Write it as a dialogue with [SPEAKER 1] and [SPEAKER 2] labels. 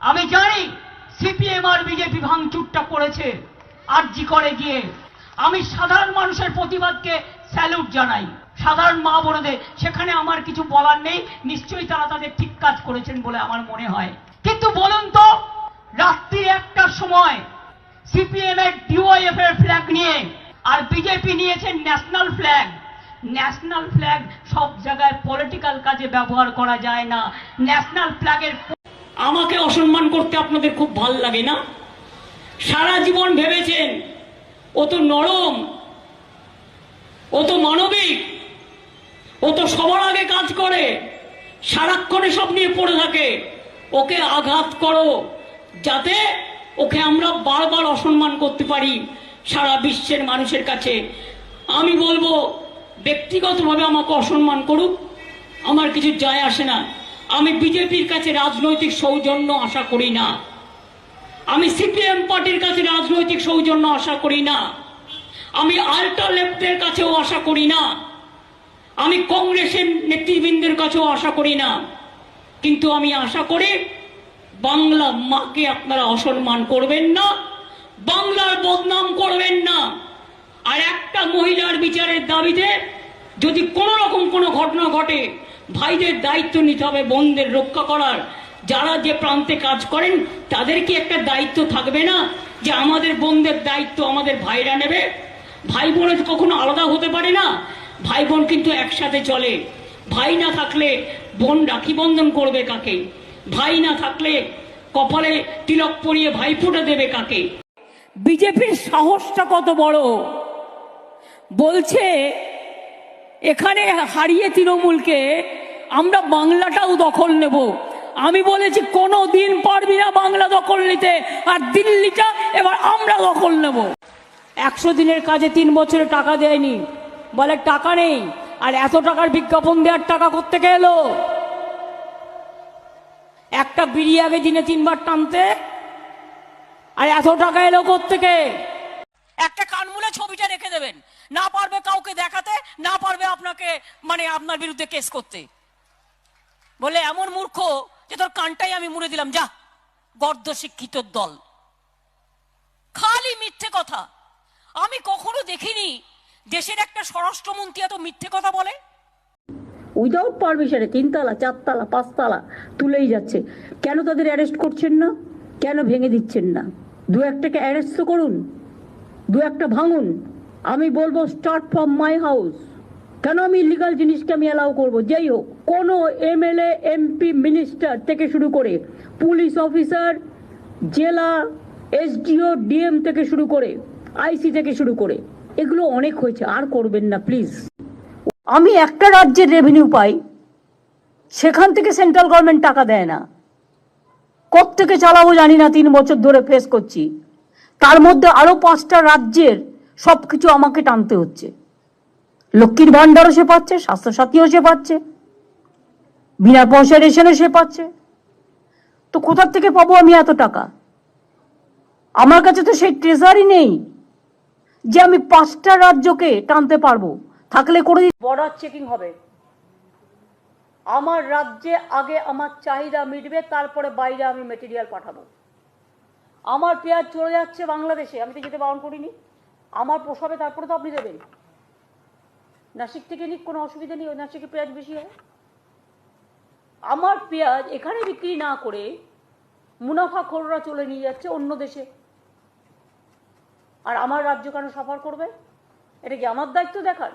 [SPEAKER 1] আমি জানি সিপিএম আর বিজেপি ভাঙচুরটা করেছে আরজি করে গিয়ে। আমি সাধারণ মানুষের প্রতিবাদকে স্যালুট জানাই, সাধারণ মা বোনেদের, সেখানে আমার কিছু বলার নেই। নিশ্চয়ই তারা তাদের ঠিক কাজ করেছেন বলে আমার মনে হয়। কিন্তু বলুন তো, রাত্রি 1টার সময় সিপিএম এর ডিওয়াইএফ এর ফ্ল্যাগ নিয়ে আর বিজেপি নিয়েছেন ন্যাশনাল ফ্ল্যাগ। ন্যাশনাল ফ্ল্যাগ সব জায়গায় পলিটিক্যাল কাজে ব্যবহার করা যায় না। ন্যাশনাল ফ্ল্যাগের আমাকে অসম্মান করতে আপনাদের খুব ভাল লাগে না? সারা জীবন ভেবেছেন ও তো নরম, ও তো মানবিক, ও তো সবার আগে কাজ করে, সারাক্ষণে সব নিয়ে পড়ে থাকে। ওকে আঘাত করো যাতে ওকে আমরা বারবার অসম্মান করতে পারি সারা বিশ্বের মানুষের কাছে। আমি বলবো ব্যক্তিগতভাবে আমাকে অসম্মান করুক, আমার কিছু যায় আসে না। আমি বিজেপির কাছে রাজনৈতিক সৌজন্য আশা করি না, আমি সিপিএম পার্টির কাছে রাজনৈতিক সৌজন্য আশা করি না, আমি আল্ট্রা লেফটের কাছেও আশা করি না, আমি কংগ্রেসের নেতৃবৃন্দের কাছেও আশা করি না। কিন্তু আমি আশা করি বাংলা মাকে আপনারা অসম্মান করবেন না, বাংলার বদনাম করবেন না। আর একটা মহিলার বিচারের দাবিতে যদি কোনো রকম কোনো ঘটনা ঘটে, ভাইদের দায়িত্ব নিতে হবে বোনদের রক্ষা করার। যারা যে প্রান্তে কাজ করেন তাদের কি একটা দায়িত্ব থাকবে না যে আমাদের বোনদের দায়িত্ব আমাদের ভাইরা নেবে? ভাই বোনের কখনো আলাদা হতে পারে না, ভাই বোন কিন্তু একসাথে চলে। ভাই না থাকলে বোন রাখি বন্ধন করবে কাকে? ভাই না থাকলে কপালে তিলক পরিয়ে ভাই ফুটে দেবে কাকে? বিজেপির সাহসটা কত বড়! বলছে এখানে হারিয়ে তৃণমূলকে আমরা বাংলাটাও দখল নেব। আমি বলেছি কোনো দিন পারবি না বাংলা দখল নিতে, আর দিল্লিটা এবার আমরা দখল নেব। 100 দিনের কাজে 3 বছরে টাকা দেয়নি, বলে টাকা নেই। আর এত টাকার বিজ্ঞাপন দেওয়ার টাকা কোত্থেকে এলো? একটা বিড়ি আগে দিনে 3 বার টানতে, আর এত টাকা এলো কোত্থেকে? একটা কানমুলে ছবিটা রেখে দেবেন, না পারবে কাউকে দেখাতে, না পারবে আপনাকে আপনার বিরুদ্ধে কেস করতে। বলে এমন মূর্খ যে তোর কানটাই আমি মুড়ে দিলাম, যা গর্দ শিক্ষিত দল। খালি মিথ্যে কথা। আমি কখনো দেখিনি দেশের একটা স্বরাষ্ট্রমন্ত্রী এত মিথ্যে কথা বলে।
[SPEAKER 2] উইদাউট পারমিশনে 3 তলা 4 তলা 5 তলা তুলেই যাচ্ছে। কেন তাদের অ্যারেস্ট করছেন না? কেন ভেঙে দিচ্ছেন না? 2-1টাকে অ্যারেস্ট তো করুন, 2-1টা ভাঙুন। আমি বলবো স্টার্ট ফ্রম মাই হাউস। কেন আমি ইলিগাল জিনিসকে আমি অ্যালাউ করবো? যেই হোক, কোনো এমএলএ এমপি মিনিস্টার থেকে শুরু করে পুলিশ অফিসার, জেলা এসডিও ডিএম থেকে শুরু করে আইসি থেকে শুরু করে, এগুলো অনেক হয়েছে, আর করবেন না প্লিজ। আমি একটা রাজ্যের রেভিনিউ পাই, সেখান থেকে সেন্ট্রাল গভর্নমেন্ট টাকা দেয় না। কোত্থেকে চালাবো জানি না, 3 বছর ধরে ফেস করছি। তার মধ্যে আরো 5টা রাজ্যের সবকিছু আমাকে টানতে হচ্ছে। লক্ষ্মীর ভান্ডারও সে পাচ্ছে, স্বাস্থ্যসাথীও সে পাচ্ছে, বিনা পয়সা রেশনও সে পাচ্ছে। তো কোথা থেকে পাবো আমি এত টাকা? আমার কাছে তো সেই ট্রেজারি নেই যে আমি 5টা রাজ্যকে টানতে পারবো। থাকলে করে বর্ডার চেকিং হবে। আমার রাজ্যে আগে আমার চাহিদা মিটবে, তারপরে বাইরে আমি মেটেরিয়াল পাঠাবো। আমার পেঁয়াজ চলে যাচ্ছে বাংলাদেশে, আমি তো যেতে বারণ করিনি। আমার পোষাবে তারপরে তো আপনি দেবেন। নাসিক থেকে নিক, কোনো অসুবিধা নেই, ওই নাসিকে পেঁয়াজ বেশি হয়। আমার পেঁয়াজ এখানে বিক্রি না করে মুনাফাখোররা চলে নিয়ে যাচ্ছে অন্য দেশে, আর আমার রাজ্য কেন সাফার করবে? এটা কি আমার দায়িত্ব দেখার?